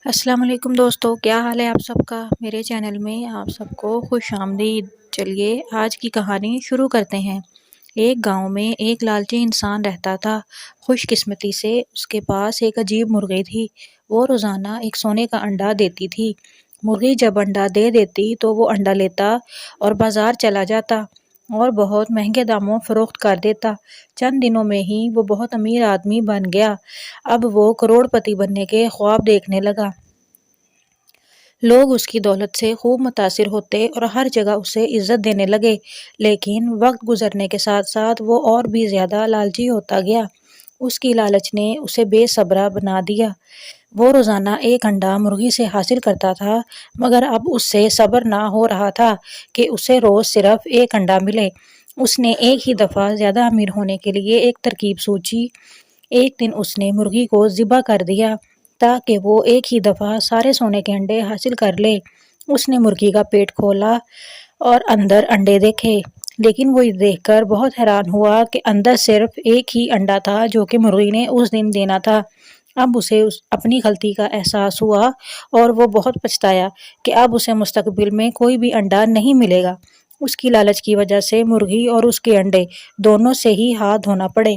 السلام علیکم دوستو، کیا حال ہے آپ سب کا؟ میرے چینل میں آپ سب کو خوش آمدید۔ چلیے آج کی کہانی شروع کرتے ہیں۔ ایک گاؤں میں ایک لالچی انسان رہتا تھا۔ خوش قسمتی سے اس کے پاس ایک عجیب مرغی تھی۔ وہ روزانہ ایک سونے کا انڈا دیتی تھی۔ مرغی جب انڈا دے دیتی تو وہ انڈا لیتا اور بازار چلا جاتا اور بہت مہنگے داموں فروخت کر دیتا۔ چند دنوں میں ہی وہ بہت امیر آدمی بن گیا۔ اب وہ کروڑ پتی بننے کے خواب دیکھنے لگا۔ لوگ اس کی دولت سے خوب متاثر ہوتے اور ہر جگہ اسے عزت دینے لگے، لیکن وقت گزرنے کے ساتھ ساتھ وہ اور بھی زیادہ لالچی ہوتا گیا۔ اس کی لالچ نے اسے بے صبرا بنا دیا۔ وہ روزانہ ایک انڈا مرغی سے حاصل کرتا تھا، مگر اب اس سے صبر نہ ہو رہا تھا کہ اسے روز صرف ایک انڈا ملے۔ اس نے ایک ہی دفعہ زیادہ امیر ہونے کے لیے ایک ترکیب سوچی۔ ایک دن اس نے مرغی کو ذبح کر دیا تاکہ وہ ایک ہی دفعہ سارے سونے کے انڈے حاصل کر لے۔ اس نے مرغی کا پیٹ کھولا اور اندر انڈے دیکھے، لیکن وہ یہ دیکھ کر بہت حیران ہوا کہ اندر صرف ایک ہی انڈا تھا جو کہ مرغی نے اس دن دینا تھا۔ اب اسے اپنی غلطی کا احساس ہوا اور وہ بہت پچھتایا کہ اب اسے مستقبل میں کوئی بھی انڈا نہیں ملے گا۔ اس کی لالچ کی وجہ سے مرغی اور اس کے انڈے دونوں سے ہی ہاتھ دھونا پڑے۔